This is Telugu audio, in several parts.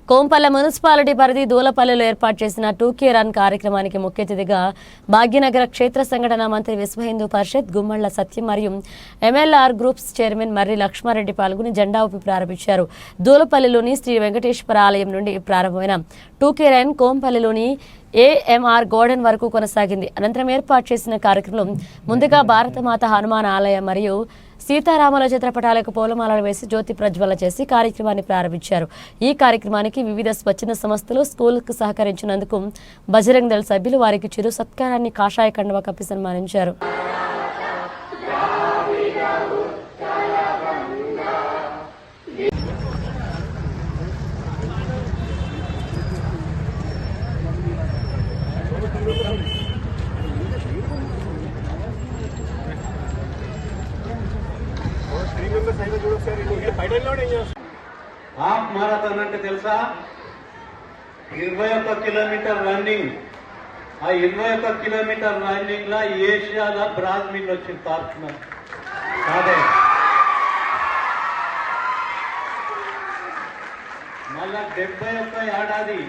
కోంపల్ల మున్సిపాలిటీ పరిధి దూలపల్లిలో ఏర్పాటు చేసిన 2K రన్ కార్యక్రమానికి ముఖ్య అతిథిగా భాగ్యనగర క్షేత్ర సంఘటన మంత్రి విశ్వ హిందూ పరిషత్ గుమ్మళ్ల సత్యం మరియు MLR గ్రూప్స్ చైర్మన్ మర్రి లక్ష్మారెడ్డి పాల్గొని జెండా ఊపి ప్రారంభించారు. దూలపల్లిలోని శ్రీ వెంకటేశ్వర ఆలయం నుండి ప్రారంభమైన 2K రన్ కోంపల్లిలోని AMR గార్డెన్ వరకు కొనసాగింది. అనంతరం ఏర్పాటు చేసిన కార్యక్రమం ముందుగా భారతమాత హనుమాన్ ఆలయం మరియు సీతారాముల చిత్రపటాలకు పూలమాలలు వేసి జ్యోతి ప్రజ్వల చేసి కార్యక్రమాన్ని ప్రారంభించారు. ఈ కార్యక్రమానికి వివిధ స్వచ్ఛంద సంస్థలు స్కూల్కు సహకరించినందుకు బజరంగ్ దళ సభ్యులు వారికి చిరు సత్కారాన్ని కాషాయ కండువా కప్పి సన్మానించారు. హాఫ్ మారథాన్ అంటే తెలుసా? 21 కిలోమీటర్ రన్నింగ్. ఆ 21 కిలోమీటర్ రన్నింగ్ లో ఏషియాలో బ్రాంజ్ మెడల్ వచ్చింది పార్ట్నర్. అదే మళ్ళా 71 ఏడాది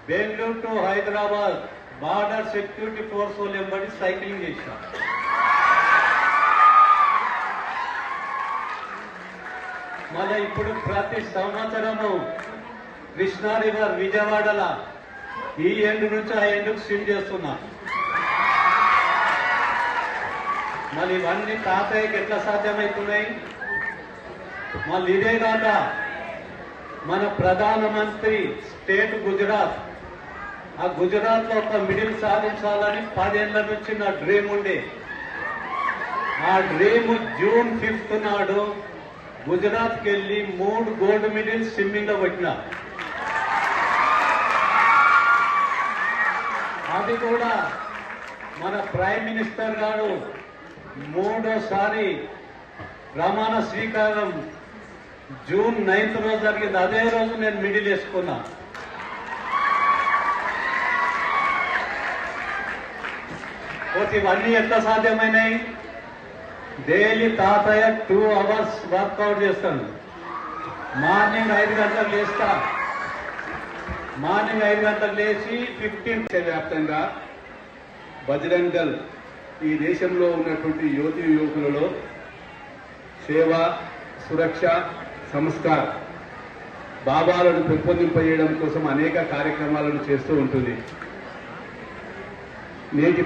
Bengaluru to Hyderabad border security force వాళ్ళు ఎంబడి సైక్లింగ్ చేశారు. మళ్ళీ ఇప్పుడు ప్రతి సంవత్సరము కృష్ణా రివర్ విజయవాడల ఈ ఎండ్ నుంచి ఆ ఎండ్కు స్విమ్ చేస్తున్నా. మళ్ళీ ఇవన్నీ తాతయ్యకి ఎట్లా సాధ్యమవుతున్నాయి? మళ్ళీ ఇదే కాక మన ప్రధానమంత్రి స్టేట్ గుజరాత్, ఆ గుజరాత్ లో ఒక మిడిల్ సాధించాలని 10 ఏళ్ల నుంచి నా డ్రీమ్ ఉండే. ఆ డ్రీమ్ జూన్ 5th నాడు గుజరాత్ కి వెళ్ళి 3 గోల్డ్ మెడల్స్ స్విమ్మింగ్ లో పెట్టిన. అది కూడా మన ప్రైమ్ మినిస్టర్ గారు 3వసారి ప్రమాణ స్వీకారం జూన్ 9th రోజు జరిగింది. అదే రోజు నేను మిడిల్ వేసుకున్నా. ఇవన్నీ ఎట్లా సాధ్యమైనాయి? డైలీ తాతయ్య 2 hours వర్కౌట్ చేస్తాను. మార్నింగ్ 5 గంటలకు లేస్తా. మార్నింగ్ 5 గంటలకు లేచి 15 వ్యాప్తంగా బజరంగ్ దళ్ ఈ దేశంలో ఉన్నటువంటి యువతి యువకులలో సేవ, సురక్ష, సంస్కార భావాలను పెంపొందింపజేయడం కోసం అనేక కార్యక్రమాలను చేస్తూ ఉంటుంది. నేటి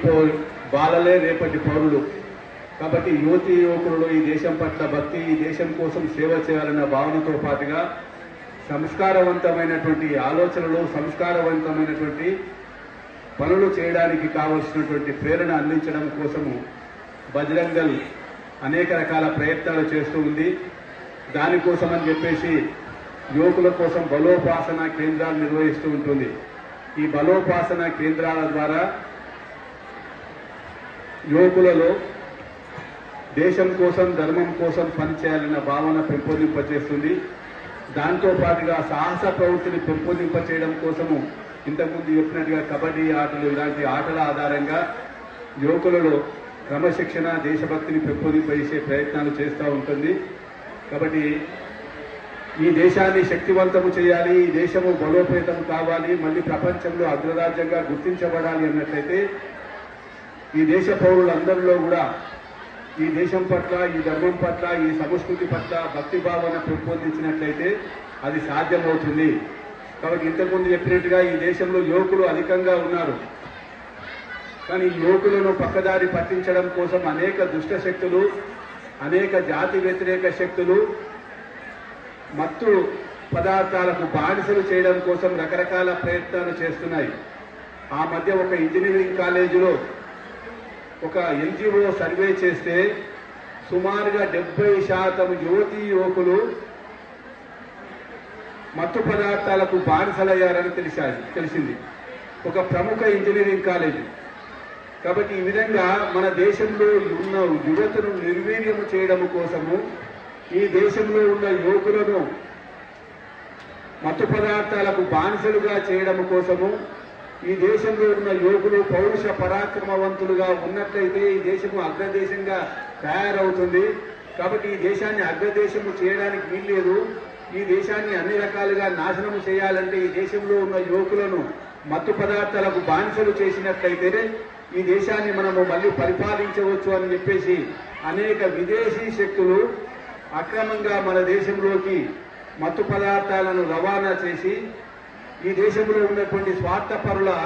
బాలలే రేపటి పౌరులు కాబట్టి యువతి యువకులలో ఈ దేశం పట్ల భక్తి, ఈ దేశం కోసం సేవ చేయాలన్న భావనతో పాటుగా సంస్కారవంతమైనటువంటి ఆలోచనలు, సంస్కారవంతమైనటువంటి పనులు చేయడానికి కావలసినటువంటి ప్రేరణ అందించడం కోసము బజరంగ్ దళ్ అనేక రకాల ప్రయత్నాలు చేస్తూ ఉంది. దానికోసమని చెప్పేసి యువకుల కోసం బలోపాసన కేంద్రాలు నిర్వహిస్తూ ఉంటుంది. ఈ బలోపాసన కేంద్రాల ద్వారా యువకులలో దేశం కోసం, ధర్మం కోసం పనిచేయాలన్న భావన పెంపొందింపచేస్తుంది. దాంతో పాటుగా సాహస ప్రవృత్తిని పెంపొందింపచేయడం కోసము ఇంతకుముందు చెప్పినట్టుగా కబడ్డీ ఆటలు, ఇలాంటి ఆటల ఆధారంగా యువకులలో క్రమశిక్షణ, దేశభక్తిని పెంపొందింపజేసే ప్రయత్నాలు చేస్తూ ఉంటుంది. కాబట్టి ఈ దేశాన్ని శక్తివంతము చేయాలి, ఈ దేశము బలోపేతం కావాలి, మళ్ళీ ప్రపంచంలో అగ్రరాజ్యంగా గుర్తించబడాలి అన్నట్లయితే ఈ దేశ పౌరులందరిలో కూడా ఈ దేశం పట్ల, ఈ ధర్మం పట్ల, ఈ సంస్కృతి పట్ల భక్తి భావన పెంపొందించినట్లయితే అది సాధ్యమవుతుంది. కాబట్టి ఇంతకుముందు చెప్పినట్టుగా ఈ దేశంలో యువకులు అధికంగా ఉన్నారు. కానీ యువకులను పక్కదారి పట్టించడం కోసం అనేక దుష్ట శక్తులు, అనేక జాతి వ్యతిరేక శక్తులు మత్తు పదార్థాలకు బానిసలు చేయడం కోసం రకరకాల ప్రయత్నాలు చేస్తున్నాయి. ఆ మధ్య ఒక ఇంజనీరింగ్ కాలేజీలో ఒక NGO సర్వే చేస్తే సుమారుగా 70% యువతీ యువకులు మత్తు పదార్థాలకు బానిసలయ్యారని తెలిసింది. ఒక ప్రముఖ ఇంజనీరింగ్ కాలేజీ. కాబట్టి ఈ విధంగా మన దేశంలో ఉన్న యువతను నిర్వీర్యము చేయడం కోసము, ఈ దేశంలో ఉన్న యువకులను మత్తు పదార్థాలకు బానిసలుగా చేయడం కోసము ఈ దేశంలో ఉన్న యువకులు పౌరుష పరాక్రమవంతులుగా ఉన్నట్లయితే ఈ దేశము అగ్రదేశంగా తయారవుతుంది. కాబట్టి ఈ దేశాన్ని అగ్రదేశము చేయడానికి వీల్లేదు. ఈ దేశాన్ని అన్ని రకాలుగా నాశనం చేయాలంటే ఈ దేశంలో ఉన్న యువకులను మత్తు పదార్థాలకు బానిసలు చేసినట్లయితే ఈ దేశాన్ని మనము మళ్ళీ పరిపాలించవచ్చు అని చెప్పేసి అనేక విదేశీ శక్తులు అక్రమంగా మన దేశంలోకి మత్తు పదార్థాలను రవాణా చేసి ఈ దేశంలో ఉన్నటువంటి స్వార్థపరుల